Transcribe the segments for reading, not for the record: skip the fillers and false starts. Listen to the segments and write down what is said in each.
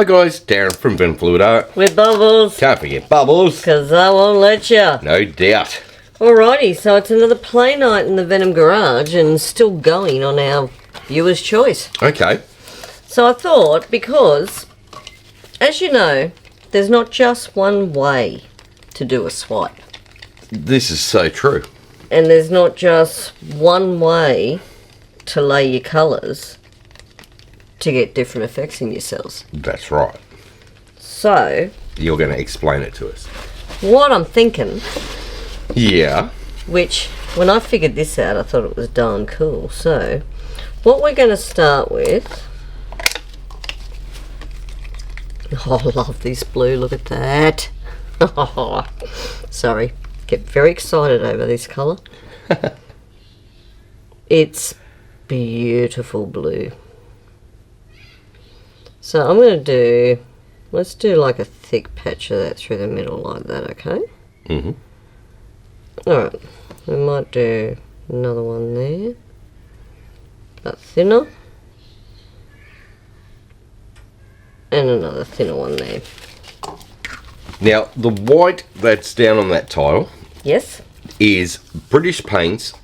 Hi guys, Darren from venomfluidart. With Bubbles. Can't forget Bubbles. Because I won't let you. No doubt. Alrighty, so it's another play night in the Venom Garage and still going on our viewer's choice. Okay. So I thought, because, as you know, there's not just one way to do a swipe. This is so true. And there's not just one way to lay your colours to get different effects in your cells. That's right. So, You're going to explain it to us. what I'm thinking, Yeah. which when I figured this out I thought it was darn cool. So, what we're going to start with... Oh, I love this blue, look at that. Oh, sorry, get very excited over this colour. It's beautiful blue. So I'm going to do, let's do like a thick patch of that through the middle like that, okay? Mm-hmm. Alright, we might do another one there, but thinner. And another thinner one there. Now, the white that's down on that tile Yes? is British Paints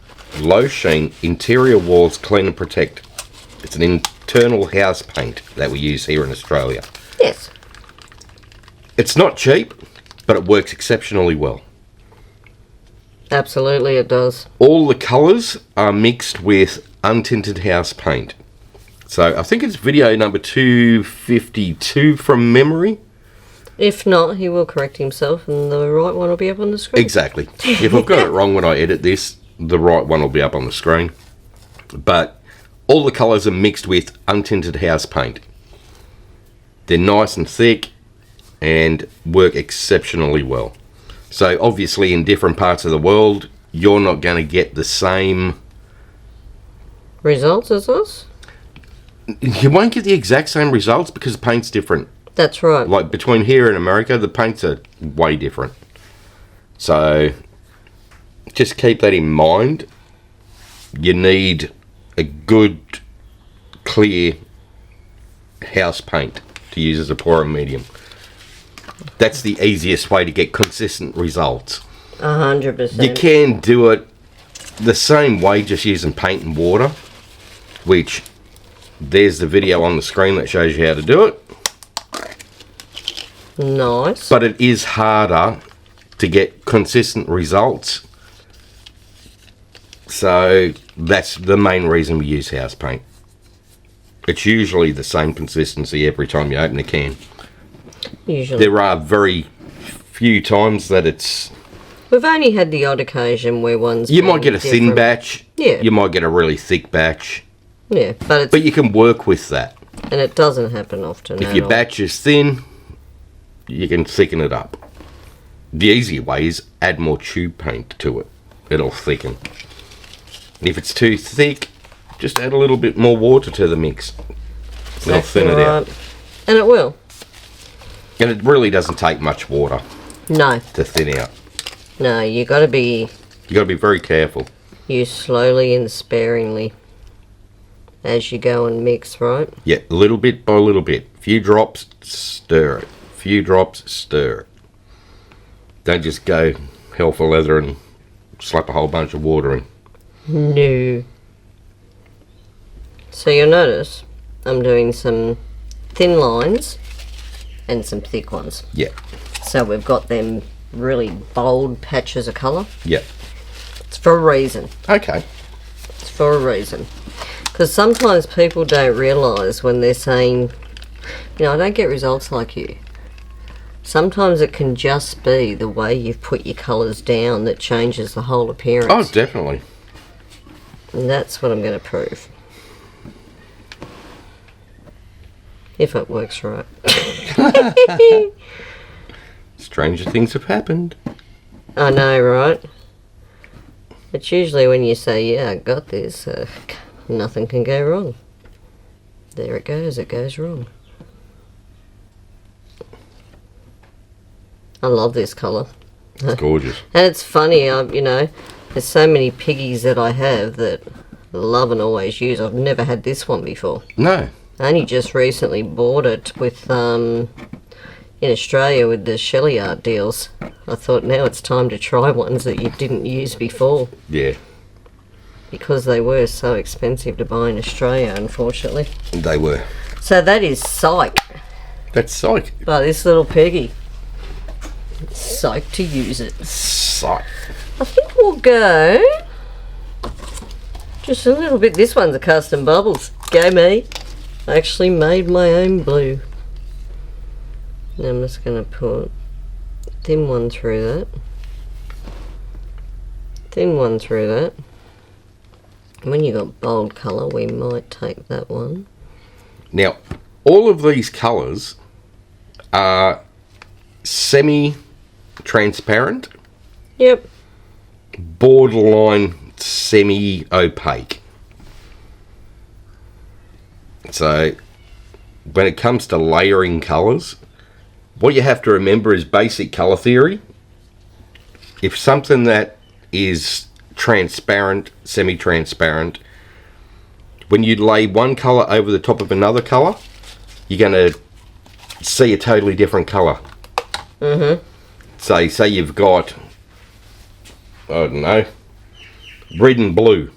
Low Sheen Interior Walls Clean and Protect. It's an internal house paint that we use here in Australia. Yes. It's not cheap, but it works exceptionally well. Absolutely it does. All the colours are mixed with untinted house paint. So I think it's video number 252 from memory. If not, he will correct himself and the right one will be up on the screen. Exactly. If I've got it wrong when I edit this, the right one will be up on the screen. But all the colours are mixed with untinted house paint. They're nice and thick and work exceptionally well. So obviously in different parts of the world, you're not going to get the same... Results as us? You won't get the exact same results because the paint's different. That's right. Like between here and America, the paints are way different. So just keep that in mind. You need a good, clear house paint to use as a pouring medium. That's the easiest way to get consistent results. 100%. You can do it the same way, just using paint and water, which there's the video on the screen that shows you how to do it. Nice. But it is harder to get consistent results. So that's the main reason we use house paint. It's usually the same consistency every time you open a can. Usually. There are very few times that it's... We've only had the odd occasion where one's... You might get a thin different. batch. Yeah. You might get a really thick batch. Yeah, but it's... But you can work with that. And it doesn't happen often. If at your all. batch is thin, you can thicken it up. The easier way is add more tube paint to it. It'll thicken. If it's too thick, just add a little bit more water to the mix. It'll thin it out. And it will. And it really doesn't take much water No. to thin out. No, you got to be You got to be very careful. used slowly and sparingly as you go and mix, right? Yeah, little bit by little bit. Few drops, stir it. Few drops, stir it. Don't just go hell for leather and slap a whole bunch of water in. No. So you'll notice I'm doing some thin lines and some thick ones. Yeah, So we've got them really bold patches of colour. yeah. It's for a reason. Okay. It's for a reason. Because sometimes people don't realise when they're saying, you know, I don't get results like you. Sometimes it can just be the way you've put your colours down that changes the whole appearance. Oh, definitely. And that's what I'm going to prove. If it works right. Stranger things have happened. I know, right? It's usually when you say, yeah, I got this, nothing can go wrong. There it goes wrong. I love this colour. It's gorgeous. And it's funny, you know, there's so many piggies that I have that love and always use. I've never had this one before. No. I only just recently bought it with in Australia with the Shelli Art deals. I thought now it's time to try ones that you didn't use before. Yeah. Because they were so expensive to buy in Australia, unfortunately. They were. So that is Psych. That's Psych. By this little piggy. Psych to use it. Psych. I think we'll go just a little bit. This one's a custom bubbles. Go me. I actually made my own blue. Now I'm just going to put thin one through that. Thin one through that. When you got bold colour, we might take that one. Now, all of these colours are semi-transparent. Yep. Borderline semi-opaque. So, when it comes to layering colours, what you have to remember is basic colour theory. If something that is transparent, semi-transparent, when you lay one colour over the top of another colour, you're going to see a totally different colour. Mm-hmm. So, say you've got, I don't know, red and blue.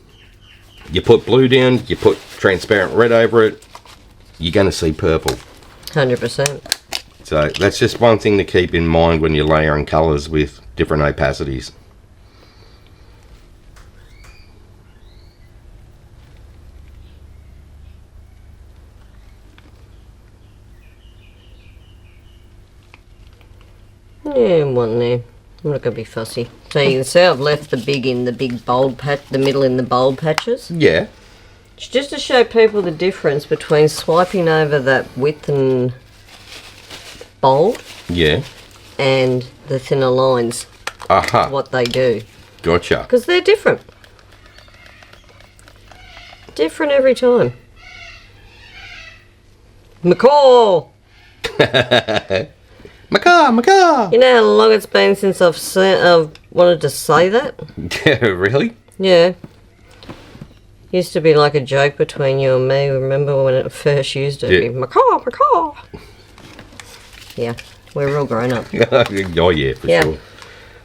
You put blue down, you put transparent red over it, you're going to see purple. 100%. So that's just one thing to keep in mind when you're layering colours with different opacities. Yeah, one there. I'm not going to be fussy. So you can see I've left the big in the big bold patch, the middle in the bold patches. Yeah. It's just to show people the difference between swiping over that width and bold. Yeah. And the thinner lines. Aha. What they do. Gotcha. Because they're different. Different every time. McCall! Macaw! You know how long it's been since I've wanted to say that? Yeah, really? Yeah. Used to be like a joke between you and me. Remember when it first used it? Yeah. Macaw! Yeah, we're all grown up. Oh yeah, for sure.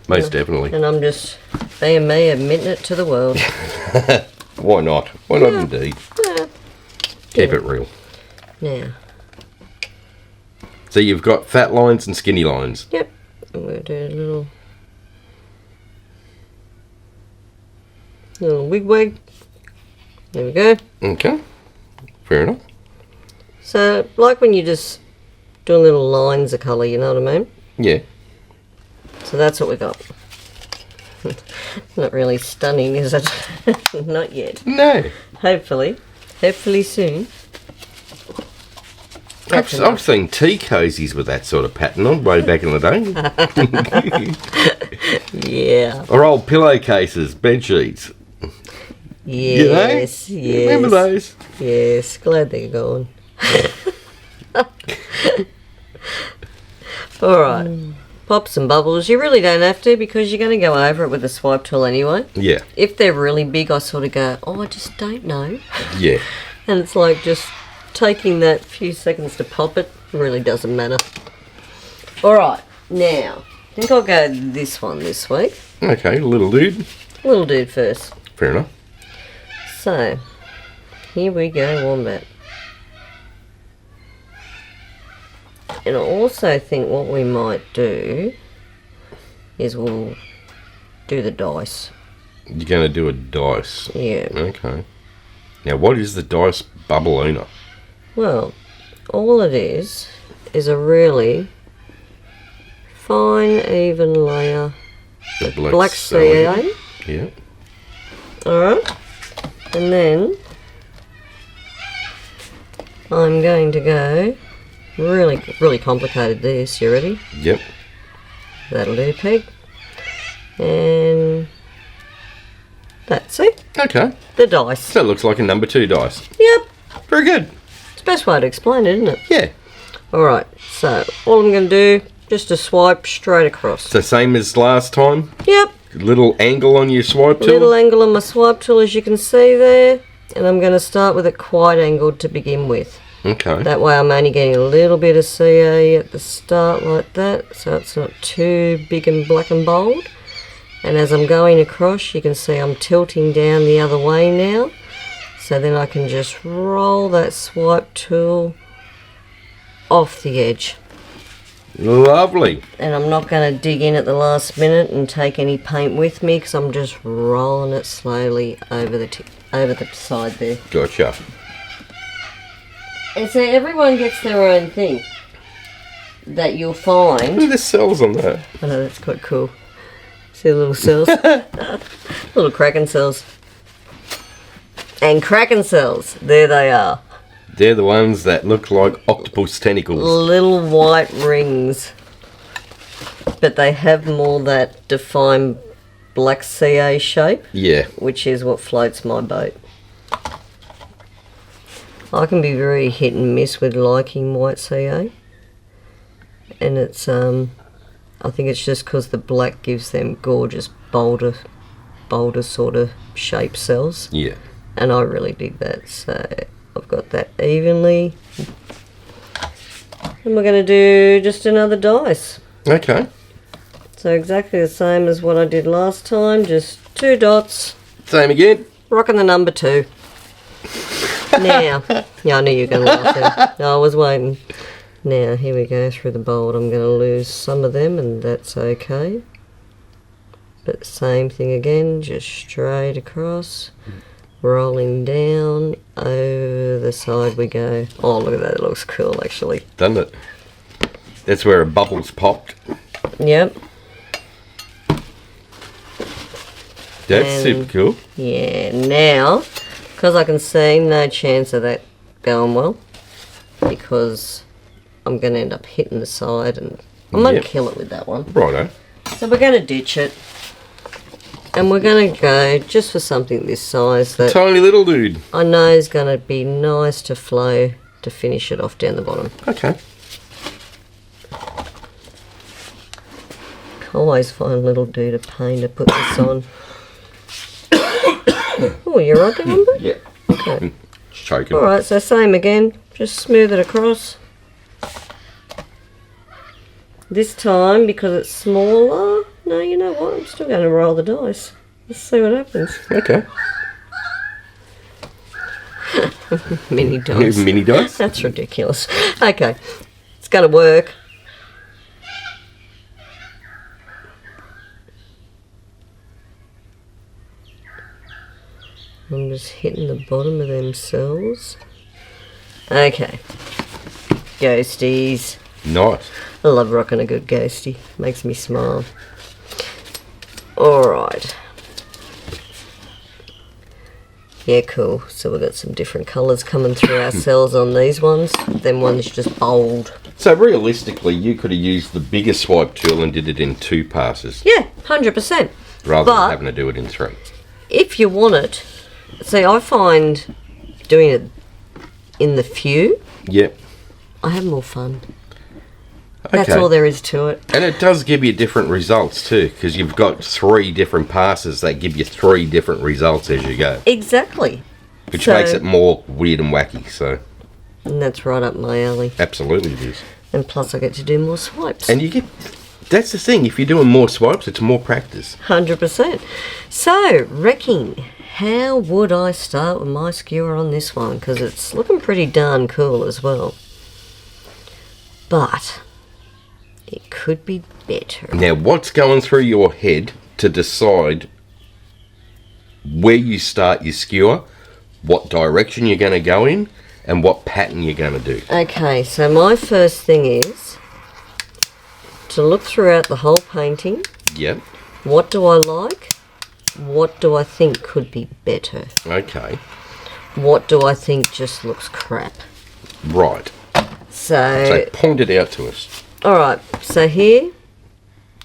Most definitely. And I'm just being me, admitting it to the world. Why not? Why not indeed? Yeah. Keep it real. Now. So you've got fat lines and skinny lines. Yep. I'm going to do a little wig. There we go. Okay. Fair enough. So, like when you just do little lines of colour, you know what I mean? Yeah. So that's what we got. Not really stunning, is it? Not yet. No. Hopefully soon. I've seen tea cozies with that sort of pattern on way back in the day. Yeah. Or old pillowcases, bed sheets. Yes, you know? yes. Remember those? Yes, glad they're gone. Alright. Pop some bubbles. You really don't have to because you're going to go over it with a swipe tool anyway. Yeah. If they're really big, I sort of go, oh, I just don't know. Yeah. And it's like just taking that few seconds to pop it really doesn't matter. Alright, now, I think I'll go this one this week. Okay, little dude. Little dude first. Fair enough. So, here we go, Wombat. And I also think what we might do is we'll do the dice. You're going to do a dice. Yeah. Okay. Now, what is the dice bubbleina? Well, all it is a really fine, even layer The of black CA. Yeah. Alright. And then I'm going to go really complicated this. You ready? Yep. That'll do, pig. And that's it. Okay. The dice. So it looks like a number 2 dice. Yep. Very good. It's the best way to explain it, isn't it? Yeah. Alright, so all I'm going to do, just a swipe straight across. So same as last time? Yep. Little angle on your swipe tool? Little angle on my swipe tool, as you can see there. And I'm going to start with it quite angled to begin with. Okay. That way I'm only getting a little bit of CA at the start like that, so it's not too big and black and bold. And as I'm going across, you can see I'm tilting down the other way now. So then I can just roll that swipe tool off the edge. Lovely. And I'm not going to dig in at the last minute and take any paint with me, because I'm just rolling it slowly over the side there. Gotcha. And so everyone gets their own thing that you'll find. Look at the cells on that. I know, that's quite cool. See the little cells? Little Kraken cells. And Kraken cells, there they are. They're the ones that look like octopus tentacles. Little white rings. But they have more that defined black CA shape. Yeah. Which is what floats my boat. I can be very hit and miss with liking white CA. And it's, I think it's just because the black gives them gorgeous, bolder sort of shape cells. Yeah. And I really dig that. So I've got that evenly. And we're going to do just another dice. Okay. So exactly the same as what I did last time, just 2 dots. Same again. Rocking the number 2. Now, yeah, I knew you were going to laugh there. No, I was waiting. Now, here we go through the bold. I'm going to lose some of them, and that's okay. But same thing again, just straight across. Rolling down, over the side we go. Oh, look at that, it looks cool actually. Doesn't it? That's where a bubble's popped. Yep. That's super cool. Yeah, now, because I can see no chance of that going well, because I'm going to end up hitting the side, and I'm going to kill it with that one. Righto. So we're going to ditch it. And we're going to go just for something this size that Tiny little dude. I know is going to be nice to flow to finish it off down the bottom. Okay. Always find little dude a pain to put this on. Oh, you're right there, Lambert? Yeah. Okay. Just choking. Alright, so same again. Just smooth it across. This time, because it's smaller, no, you know what? I'm still going to roll the dice. Let's see what happens. Okay. Mini dice. Mini dice? That's ridiculous. Okay. It's going to work. I'm just hitting the bottom of them cells. Okay. Ghosties. Nice. I love rocking a good ghosty. Makes me smile. Alright. Yeah, cool. So we've got some different colours coming through our cells on these ones. Them ones just bold. So realistically, you could have used the bigger swipe tool and did it in 2 passes. Yeah, 100%. Rather than having to do it in 3. If you want it, see, I find doing it in the few, Yep. I have more fun. Okay. That's all there is to it. And it does give you different results too, because you've got 3 different passes that give you 3 different results as you go. Exactly. Which makes it more weird and wacky, so. And that's right up my alley. Absolutely it is. And plus I get to do more swipes. And you get, that's the thing, if you're doing more swipes, it's more practice. 100%. So, wrecking. How would I start with my skewer on this one? Because it's looking pretty darn cool as well. But it could be better. Now, what's going through your head to decide where you start your skewer, what direction you're going to go in, and what pattern you're going to do? Okay, so my first thing is to look throughout the whole painting. Yep. What do I like? What do I think could be better? Okay. What do I think just looks crap? Right. So point it out to us. Alright, so here,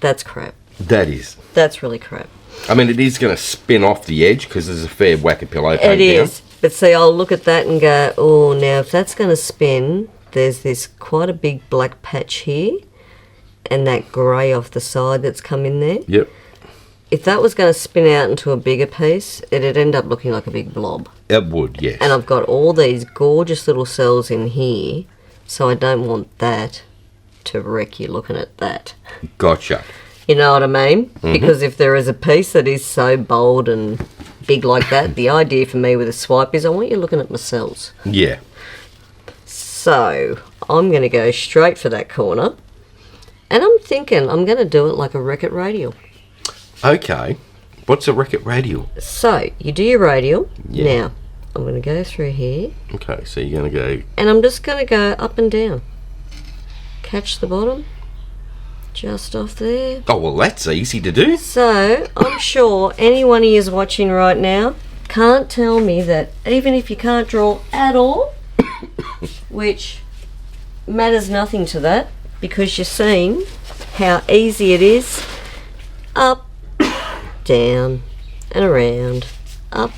that's crap. That is. That's really crap. I mean, it is going to spin off the edge because there's a fair whack of pillow paint It is. But see, I'll look at that and go, oh, now if that's going to spin, there's this quite a big black patch here and that grey off the side that's come in there. Yep. if that was going to spin out into a bigger piece, it'd end up looking like a big blob. It would, yes. And I've got all these gorgeous little cells in here, so I don't want that to wreck you looking at that. Gotcha. You know what I mean? Because if there is a piece that is so bold and big like that, the idea for me with a swipe is I want you looking at my cells. Yeah. So I'm going to go straight for that corner, and I'm thinking I'm going to do it like a Reckitt radial. Okay. What's a Reckitt radial? So you do your radial. Yeah. Now I'm going to go through here. Okay, so you're going to go... And I'm just going to go up and down. Catch the bottom. Just off there. Oh, well, that's easy to do. So I'm sure anyone who is watching right now can't tell me that even if you can't draw at all, which matters nothing to that, because you're seeing how easy it is. Up, down, and around. Up,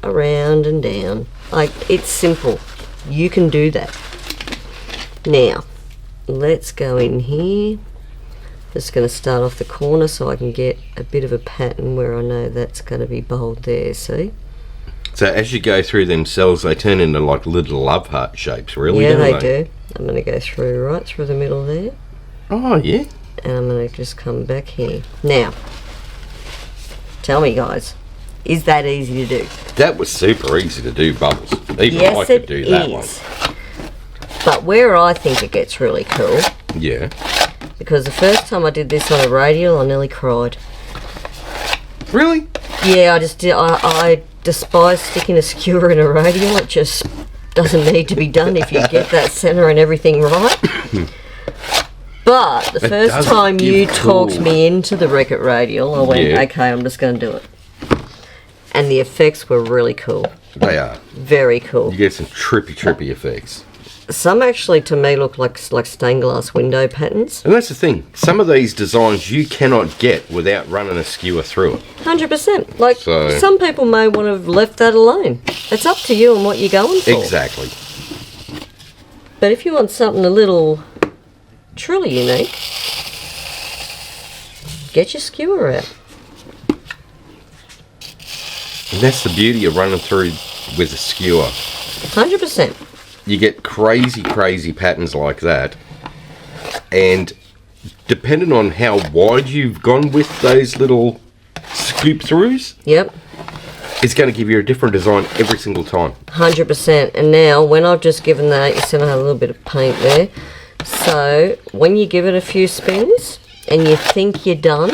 around, and down. Like, it's simple. You can do that. Now, let's go in here. Just going to start off the corner so I can get a bit of a pattern where I know that's going to be bold there, see? So as you go through them cells, they turn into like little love heart shapes, really, Yeah, don't they do. I'm going to go through right through the middle there. Oh, yeah. And I'm going to just come back here. Now, tell me, guys, is that easy to do? That was super easy to do, Bubbles. Even I could do that one. But where I think it gets really cool, Yeah. because the first time I did this on a radial, I nearly cried. Really? Yeah, I just did. I despise sticking a skewer in a radial. It just doesn't need to be done if you get that centre and everything right. But the first time you talked me into the Reckitt radial, I went, okay, I'm just going to do it. And the effects were really cool. They are. Very cool. You get some trippy effects. Some actually, to me, look like stained glass window patterns. And that's the thing. Some of these designs you cannot get without running a skewer through it. 100%. Like, So- some people may want to have left that alone. It's up to you and what you're going for. Exactly. But if you want something a little truly unique, get your skewer out. And that's the beauty of running through with a skewer. 100%. You get crazy patterns like that. And depending on how wide you've gone with those little scoop throughs, Yep. it's going to give you a different design every single time. 100%. And now, when I've just given that, you see I had a little bit of paint there. So, when you give it a few spins and you think you're done,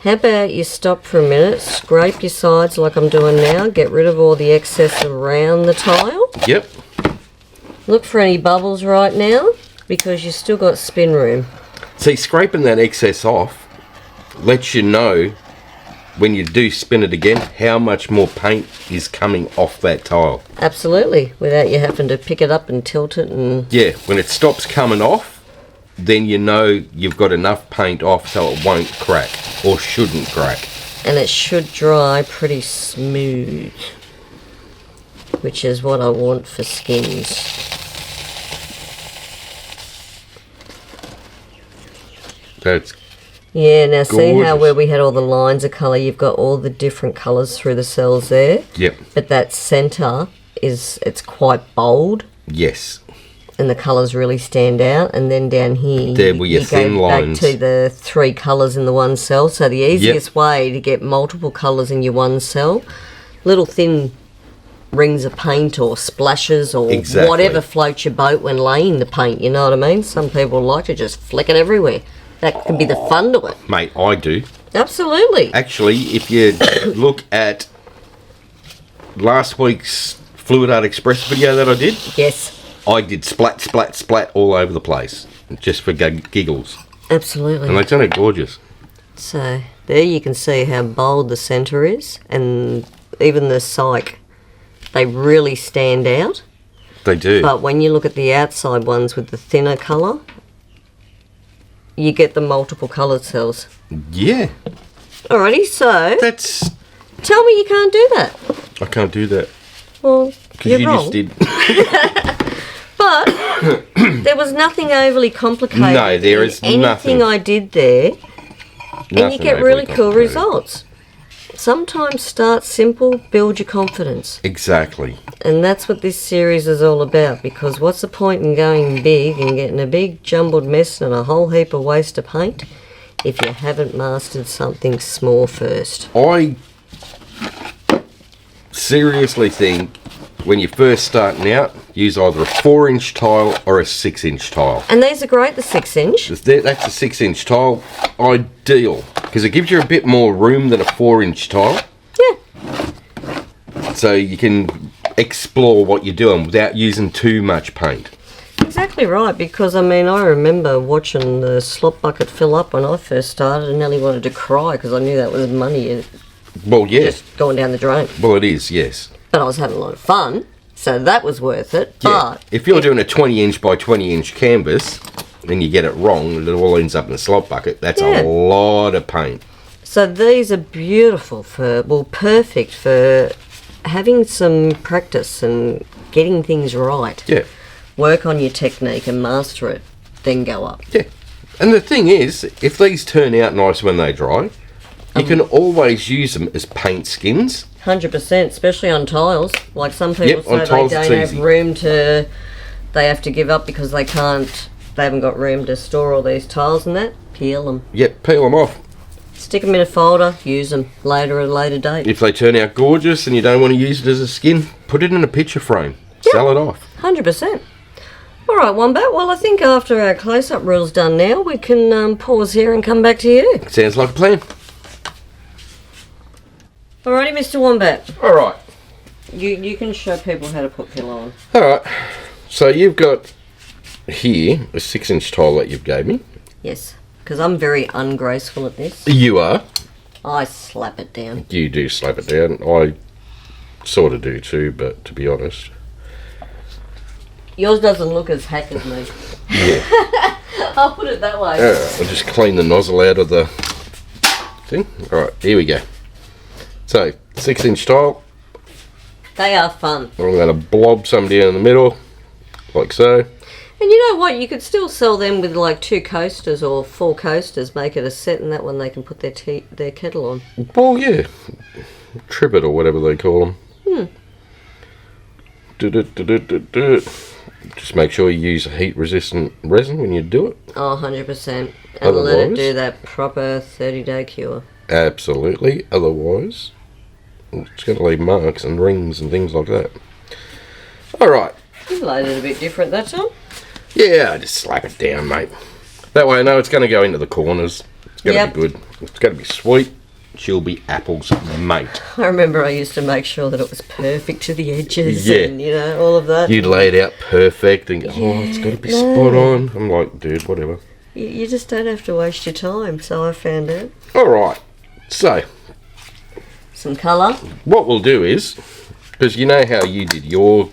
how about you stop for a minute, scrape your sides like I'm doing now, get rid of all the excess around the tile. Yep. Look for any bubbles right now, because you've still got spin room. See, scraping that excess off lets you know when you do spin it again how much more paint is coming off that tile. Absolutely, without you having to pick it up and tilt it and... Yeah, when it stops coming off, then you know you've got enough paint off so it won't crack, or shouldn't crack. And it should dry pretty smooth, which is what I want for skins. That's Yeah, now see how gorgeous. where we had all the lines of colour, you've got all the different colours through the cells there. Yep. But that centre it's quite bold Yes. and the colours really stand out. And then down here There were your you thin go lines. back to the three colours in the one cell. So the easiest way to get multiple colours in your one cell, little thin rings of paint or splashes or Exactly. whatever floats your boat when laying the paint, you know what I mean? Some people like to just flick it everywhere. That can be the fun to it. Mate, I do. Absolutely. Actually, if you look at last week's Fluid Art Express video that I did, Yes. I did splat all over the place, just for giggles. Absolutely. And they turn out gorgeous. So there you can see how bold the centre is, and even the cyc, they really stand out. They do. But when you look at the outside ones with the thinner colour, you get the multiple coloured cells. Yeah. Alrighty, so That's... tell me you can't do that. I can't do that. Well, Because you're you wrong. just did. But there was nothing overly complicated. No, there is in anything nothing. I did there. And you get really cool results. Sometimes start simple, build your confidence. Exactly. And that's what this series is all about, because what's the point in going big and getting a big jumbled mess and a whole heap of waste of paint if you haven't mastered something small first? I seriously think when you're first starting out, use either a 4-inch tile or a 6-inch tile. And these are great, the 6-inch. That's a 6-inch tile, ideal, because it gives you a bit more room than a 4-inch tile. Yeah. So you can explore what you're doing without using too much paint. Exactly right, because I mean, I remember watching the slop bucket fill up when I first started and nearly wanted to cry because I knew that was money Well, yeah. just going down the drain. Well, it is, yes. But I was having a lot of fun, so that was worth it. Yeah. But if you're doing a 20-inch by 20-inch canvas and you get it wrong, it all ends up in a slop bucket. That's a lot of paint. So these are beautiful for, well, perfect for having some practice and getting things right. Yeah. Work on your technique and master it, then go up. Yeah. And the thing is, if these turn out nice when they dry, you can always use them as paint skins. 100%, especially on tiles. Like some people say tiles they don't have room to, they have to give up because they haven't got room to store all these tiles and that. Peel them. Yep, peel them off. Stick them in a folder, use them later at a later date. If they turn out gorgeous and you don't want to use it as a skin, put it in a picture frame. Yep. Sell it off. 100%. All right, Wombat. Well, I think after our close-up reel's done now, we can pause here and come back to you. Sounds like a plan. Alrighty, Mr. Wombat. All right. You can show people how to put pillow on. All right. So you've got here a 6-inch tile that you've gave me. Yes, because I'm very ungraceful at this. You are. I slap it down. You do slap it down. I sort of do too, but to be honest. Yours doesn't look as hack as me. Yeah. I'll put it that way. I'll just clean the nozzle out of the thing. All right, here we go. So, 6-inch tile. They are fun. I'm going to blob some down in the middle, like so. And you know what? You could still sell them with like 2 coasters or 4 coasters. Make it a set, and that one they can put their kettle on. Well, yeah. Trivet or whatever they call them. Just make sure you use heat-resistant resin when you do it. Oh, 100%. And let it do that proper 30-day cure. Absolutely. Otherwise, it's going to leave marks and rings and things like that. All right. You laid it a bit different that time. Yeah, just slap it down, mate. That way I know it's going to go into the corners. It's going to be good. It's going to be sweet. She'll be Apple's mate. I remember I used to make sure that it was perfect to the edges and, all of that. You'd lay it out perfect and go, it's got to be spot on. I'm like, dude, whatever. You just don't have to waste your time, so I found out. All right. So, some colour. What we'll do is, because you know how you did your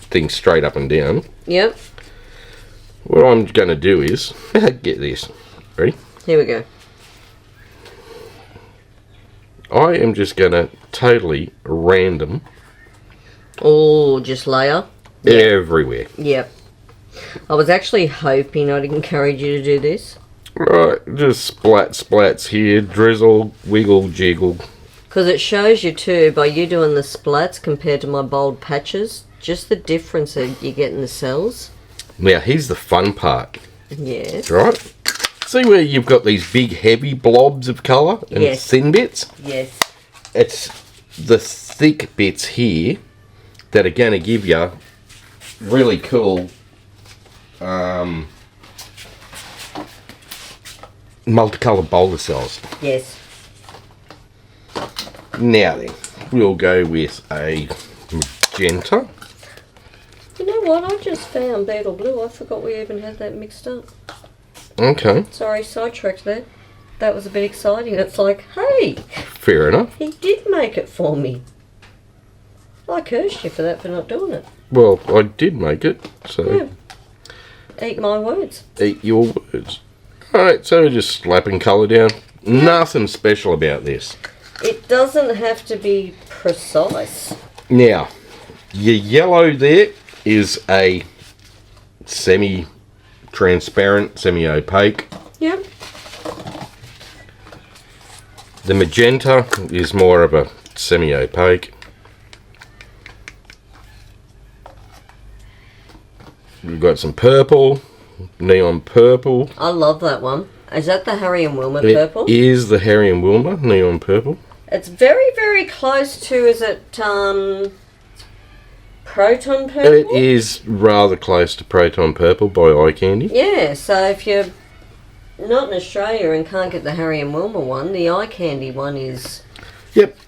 thing straight up and down. Yep. What I'm going to do is, get this. Ready? Here we go. I am just going to totally random. Oh, just layer? Everywhere. Yep. I was actually hoping I'd encourage you to do this. Right, just splats here, drizzle, wiggle, jiggle. Because it shows you too, by you doing the splats compared to my bold patches, just the difference that you get in the cells. Now, here's the fun part. Yes. Right? See where you've got these big heavy blobs of colour and thin bits? Yes. It's the thick bits here that are going to give you really cool multicoloured boulder cells. Yes. Now then, we'll go with a magenta. You know what? I just found beetle blue. I forgot we even had that mixed up. Okay. Sorry, sidetracked there. That was a bit exciting. It's like, hey, Fair enough. he did make it for me. I cursed you for that, for not doing it. Well, I did make it, so Eat my words. eat your words. Alright, so just slapping colour down. Nothing special about this. It doesn't have to be precise. Now, your yellow there is a semi-transparent, semi-opaque. Yep. The magenta is more of a semi-opaque. We've got some purple, neon purple. I love that one. Is that the Harry and Wilma purple? It is the Harry and Wilma neon purple. It's very, very close to, is it Proton Purple? It is rather close to Proton Purple by Eye Candy. Yeah, so if you're not in Australia and can't get the Harry and Wilma one, the Eye Candy one is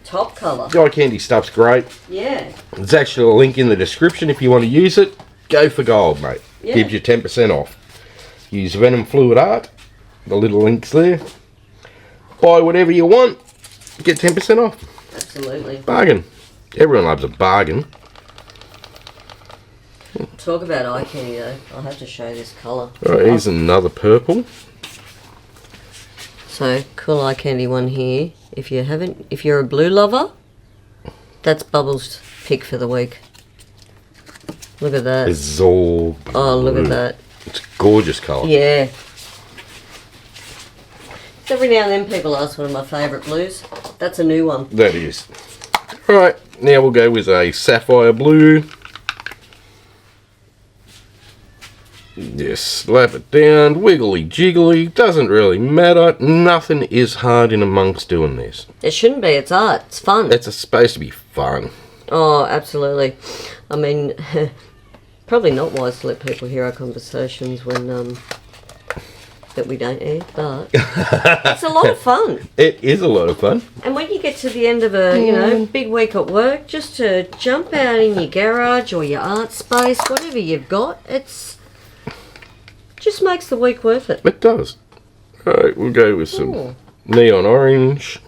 top colour. The Eye Candy stuff's great. Yeah. There's actually a link in the description if you want to use it. Go for gold, mate. Yeah. Gives you 10% off. Use venomfluidart. The little link's there. Buy whatever you want. Get 10% off. Absolutely. Bargain. Everyone loves a bargain. Talk about eye candy though. I'll have to show this colour. Alright, here's another purple. So, cool eye candy one here. If you're a blue lover, that's Bubbles' pick for the week. Look at that. It's all blue. Oh, look at that. It's a gorgeous colour. Yeah. Every now and then people ask one of my favourite blues. That's a new one. That is. Alright, now we'll go with a sapphire blue. Just slap it down, wiggly jiggly, doesn't really matter. Nothing is hard in amongst doing this. It shouldn't be, it's art, it's fun. It's supposed to be fun. Oh, absolutely. I mean, probably not wise to let people hear our conversations when, that we don't air, but it's a lot of fun. It is a lot of fun. And when you get to the end of a, big week at work, just to jump out in your garage or your art space, whatever you've got, it's just makes the week worth it. It does. Alright, we'll go with some neon orange.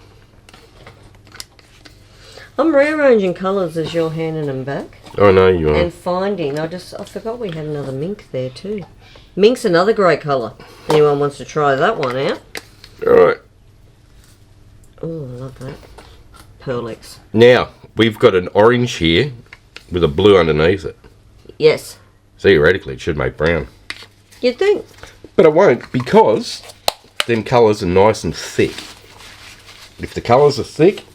I'm rearranging colours as you're handing them back. I know you are. And finding, I forgot we had another mink there too. Mink's another great colour. Anyone wants to try that one out? Alright. Oh, I love that. Pearlex. Now, we've got an orange here with a blue underneath it. Yes. Theoretically, it should make brown. You'd think. But it won't, because them colours are nice and thick. If the colours are thick,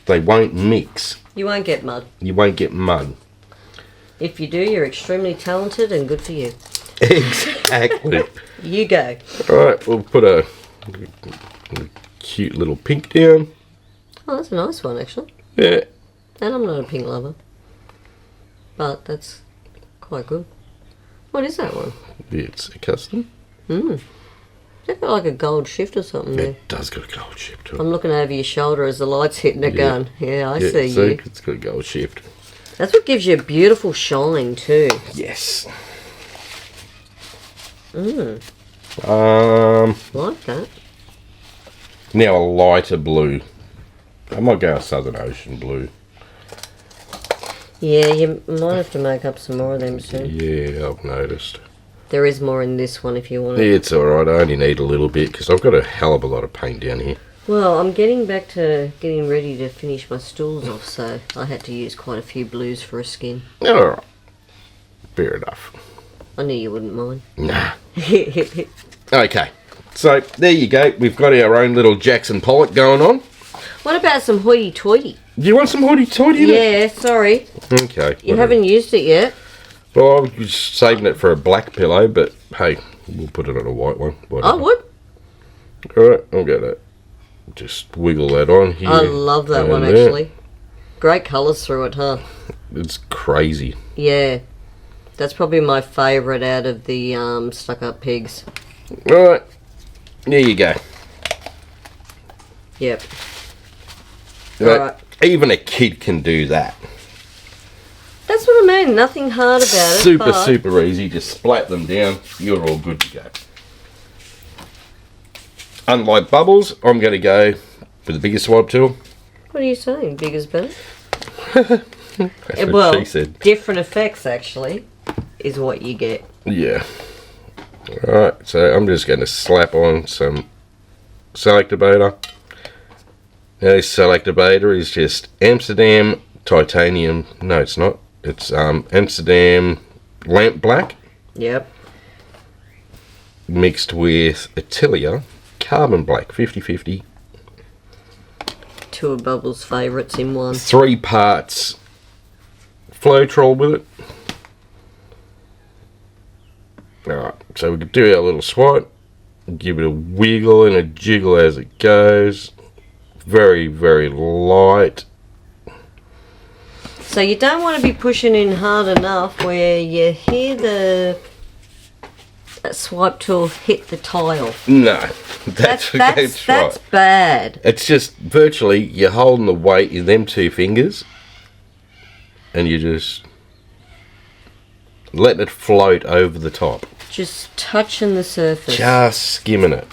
they won't mix. You won't get mud. You won't get mud. If you do, you're extremely talented and good for you. Exactly. You go. Alright, we'll put a cute little pink down. Oh, that's a nice one, actually. Yeah. And I'm not a pink lover. But that's quite good. What is that one? It's a custom. It's got like a gold shift or something there. It does got a gold shift to it. I'm looking over your shoulder as the light's hitting the gun. Yeah, I see you. It's got a gold shift. That's what gives you a beautiful shine too. Yes. Like that. Now a lighter blue. I might go a Southern Ocean blue. Yeah, you might have to make up some more of them soon. Yeah, I've noticed. There is more in this one if you want it. It's alright, I only need a little bit because I've got a hell of a lot of paint down here. Well, I'm getting back to getting ready to finish my stools off, so I had to use quite a few blues for a skin. Alright. Fair enough. I knew you wouldn't mind. Nah. Okay, so there you go. We've got our own little Jackson Pollock going on. What about some hoity-toity? Do you want some hoity-toity? Yeah, sorry. Okay. You haven't used it yet. Well, I was saving it for a black pillow, but hey, we'll put it on a white one. Whatever. I would. Alright, I'll get it. Just wiggle that on here. I love that one, there. actually. Great colours through it, huh? It's crazy. Yeah. That's probably my favourite out of the stuck-up pigs. Alright, there you go. Yep. Right. Alright. Even a kid can do that. That's what I mean. Nothing hard about it. Super easy. Just splat them down. You're all good to go. Unlike Bubbles, I'm going to go for the bigger swipe tool. What are you saying? Big is better? That's what Well, she said. different effects, actually, is what you get. Yeah. Alright, so I'm just going to slap on some selector beta. Now this selector beta is just Amsterdam titanium. No, it's not. It's Amsterdam lamp black Yep. mixed with Atelier carbon black 50-50. two of Bubbles' favourites in one. 3 parts Floetrol with it. Alright, so we can do our little swat. Give it a wiggle and a jiggle as it goes. Very, very light. So you don't want to be pushing in hard enough where you hear the swipe tool hit the tile. No, that's right. Bad. It's just virtually you're holding the weight in them 2 fingers and you just letting it float over the top. Just touching the surface. Just skimming it.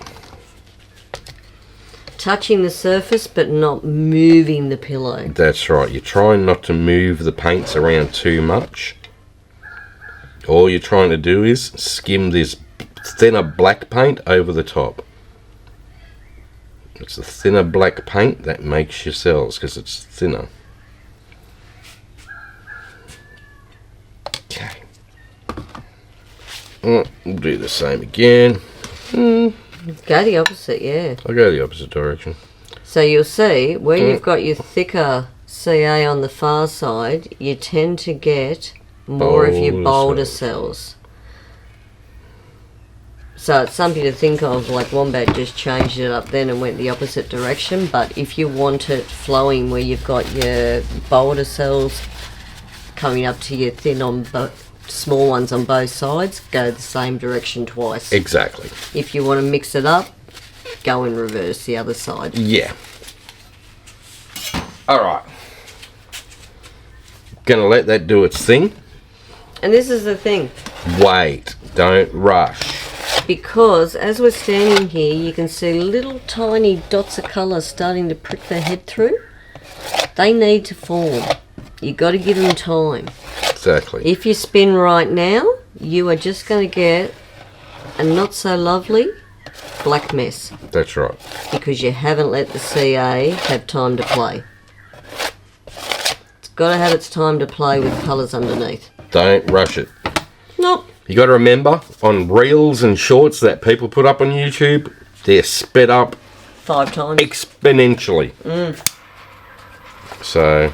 Touching the surface but not moving the pillow. That's right. You're trying not to move the paints around too much. All you're trying to do is skim this thinner black paint over the top. It's the thinner black paint that makes your cells because it's thinner. Okay. We'll do the same again. Go the opposite, yeah. I'll go the opposite direction. So you'll see where you've got your thicker CA on the far side, you tend to get more of your bolder cells. So it's something to think of, like Wombat just changed it up then and went the opposite direction, but if you want it flowing where you've got your bolder cells coming up to your thin on small ones on both sides, go the same direction twice. Exactly. If you want to mix it up, go in reverse the other side. Yeah. Alright. Gonna let that do its thing. And this is the thing. Wait, don't rush. Because as we're standing here, you can see little tiny dots of colour starting to prick their head through. They need to form. You've got to give them time. Exactly. If you spin right now, you are just going to get a not so lovely black mess. That's right. Because you haven't let the CA have time to play. It's got to have its time to play with colours underneath. Don't rush it. Nope. You got to remember, on reels and shorts that people put up on YouTube, they're sped up 5 times. Exponentially. So,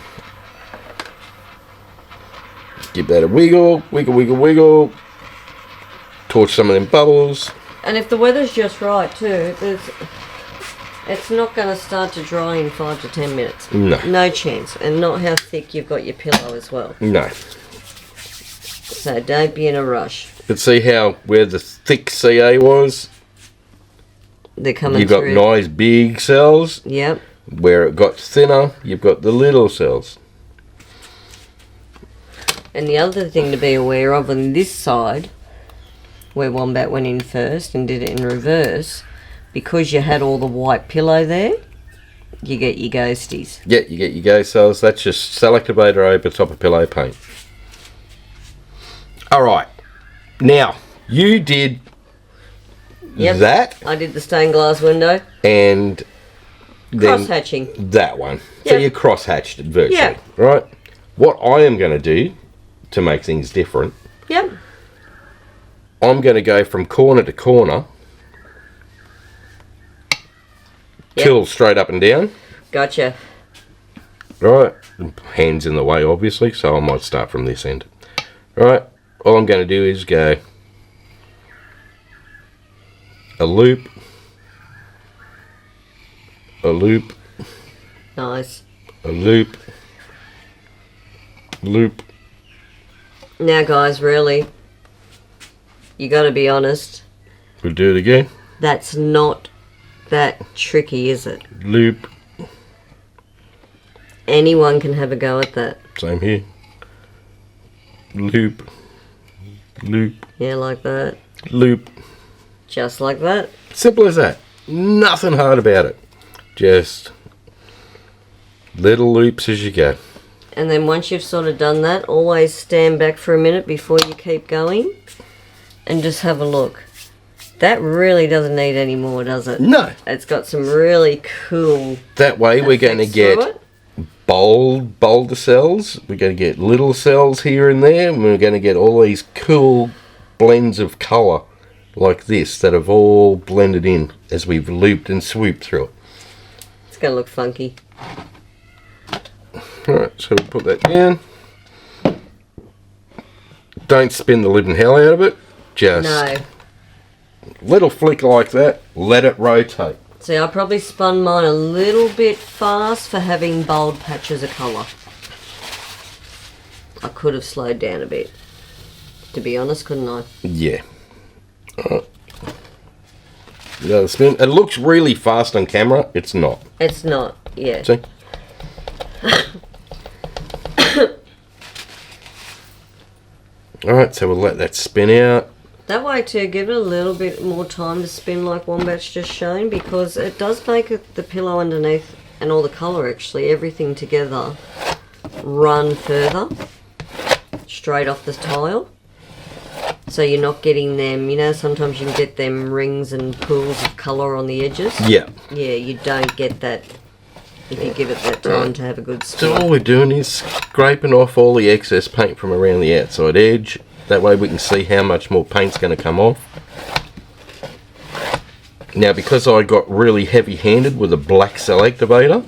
give that a wiggle, wiggle, wiggle, wiggle. Torch some of them bubbles. And if the weather's just right too, it's not going to start to dry in 5 to 10 minutes. No. No chance. And not how thick you've got your pillow as well. No. So don't be in a rush. You can see how where the thick CA was. They're coming You've got through. nice big cells. Yep. Where it got thinner, you've got the little cells. And the other thing to be aware of on this side, where Wombat went in first and did it in reverse, because you had all the white pillow there, you get your ghosties. Yeah, you get your ghost cells. That's just cell activator over top of pillow paint. Alright, now, you did that. I did the stained glass window. And then Cross-hatching. that one. So Yep. you cross-hatched it virtually, Yeah. right? What I am going to do to make things different, Yep. I'm going to go from corner to corner, till straight up and down, Gotcha. right? Hands in the way, obviously, so I might start from this end. Right, all I'm going to do is go a loop, a loop, Nice. a loop, loop. Now guys, really, you got to be honest, We'll do it again. that's not that tricky, is it? Loop. Anyone can have a go at that. Same here. Loop. Loop. Yeah, like that. Loop. Just like that. Simple as that. Nothing hard about it. Just little loops as you go. And then once you've sort of done that, always stand back for a minute before you keep going and just have a look. That really doesn't need any more, does it? No. It's got some really cool That way we're going to effects through get it. bolder cells. We're going to get little cells here and there. And we're going to get all these cool blends of colour like this that have all blended in as we've looped and swooped through it. It's going to look funky. Alright, so we'll put that down. Don't spin the living hell out of it. Just little flick like that. Let it rotate. See, I probably spun mine a little bit fast for having bold patches of colour. I could have slowed down a bit. To be honest, couldn't I? Yeah. Alright. Another spin. It looks really fast on camera. It's not. It's not, yeah. See? Alright, so we'll let that spin out. That way too, give it a little bit more time to spin like Wombat's just shown, because it does make the pillow underneath and all the colour actually, everything together, run further, straight off the tile. So you're not getting them, you know, sometimes you can get them rings and pools of colour on the edges. Yeah. Yeah, you don't get that if you give it that time to have a good spin. So all we're doing is scraping off all the excess paint from around the outside edge. That way we can see how much more paint's going to come off. Now, because I got really heavy-handed with a black cell activator,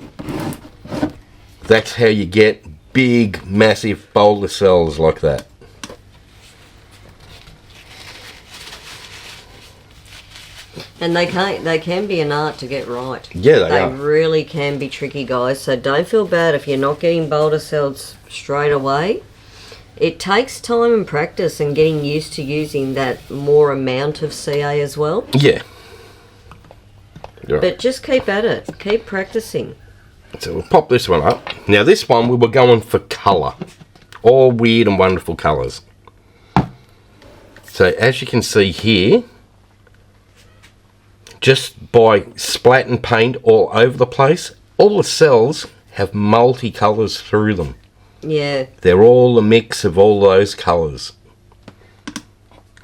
that's how you get big, massive boulder cells like that. And they can be an art to get right. Yeah, they are. They really can be tricky, guys. So don't feel bad if you're not getting boulder cells straight away. It takes time and practice and getting used to using that more amount of CA as well. Yeah. Right. But just keep at it. Keep practicing. So we'll pop this one up. Now this one we were going for colour. All weird and wonderful colours. So as you can see here, just by splatting paint all over the place, all the cells have multi-colours through them. Yeah. They're all a mix of all those colours.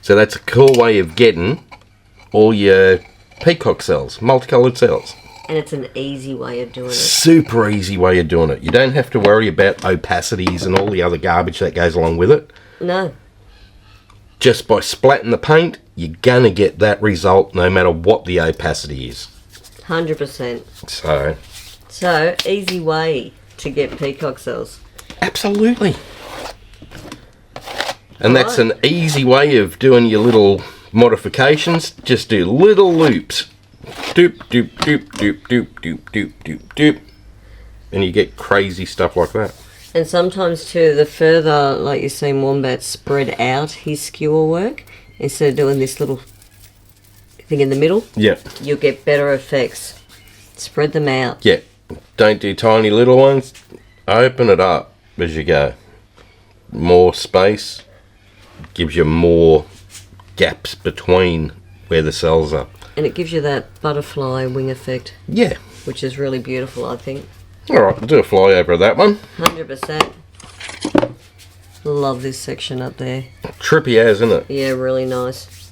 So that's a cool way of getting all your peacock cells, multicoloured cells. And it's an easy way of doing it. Super easy way of doing it. You don't have to worry about opacities and all the other garbage that goes along with it. No. Just by splatting the paint, you're going to get that result no matter what the opacity is. 100%. So, easy way to get peacock cells. Absolutely. And that's an easy way of doing your little modifications. Just do little loops. Doop, doop, doop, doop, doop, doop, doop, doop, doop. And you get crazy stuff like that. And sometimes too, the further, like you've seen Wombat spread out his skewer work, instead of doing this little thing in the middle, you'll get better effects. Spread them out. Yeah. Don't do tiny little ones. Open it up as you go. More space gives you more gaps between where the cells are. And it gives you that butterfly wing effect. Yeah. Which is really beautiful, I think. Alright, we'll do a flyover of that one. 100%. Love this section up there. Trippy as, isn't it? Yeah, really nice.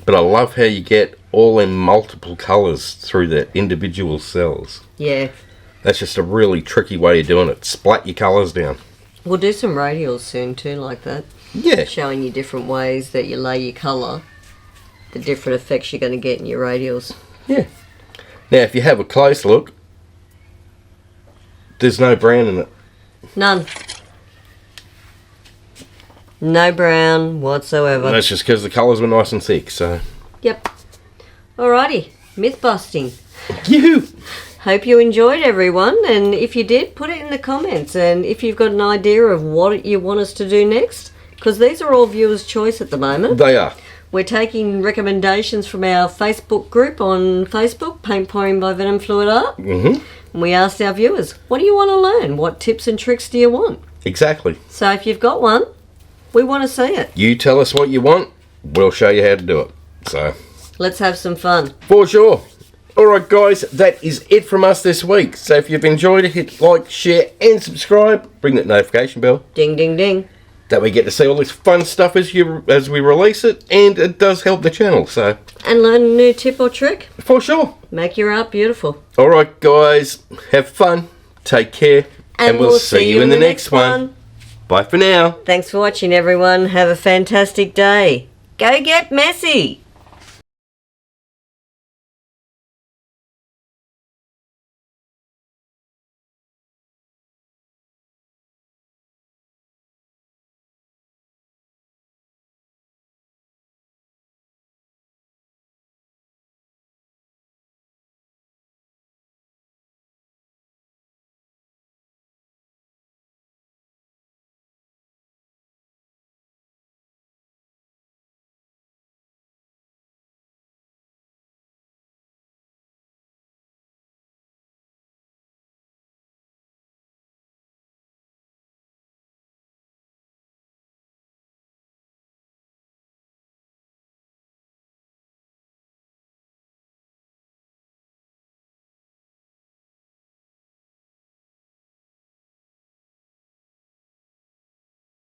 But I love how you get all in multiple colours through the individual cells. Yeah. That's just a really tricky way of doing it. Splat your colours down. We'll do some radials soon too, like that. Yeah. Showing you different ways that you lay your colour. The different effects you're going to get in your radials. Yeah. Now, if you have a close look, there's no brown in it. None. No brown whatsoever. And that's just because the colours were nice and thick, so... Yep. Alrighty. Myth busting. Yoo-hoo! Hope you enjoyed, everyone, and if you did, put it in the comments, and if you've got an idea of what you want us to do next, because these are all viewers' choice at the moment. They are. We're taking recommendations from our Facebook group on Facebook, Paint Pouring by venomfluidart. And we asked our viewers, what do you want to learn? What tips and tricks do you want? Exactly. So if you've got one, we want to see it. You tell us what you want, we'll show you how to do it. So let's have some fun. For sure. Alright guys, that is it from us this week. So if you've enjoyed it, hit like, share and subscribe. Bring that notification bell. Ding, ding, ding. That we get to see all this fun stuff as we release it, and it does help the channel. So and learn a new tip or trick. For sure. Make your art beautiful. Alright guys, have fun, take care, and we'll see you in the next one. Bye for now. Thanks for watching everyone. Have a fantastic day. Go get messy.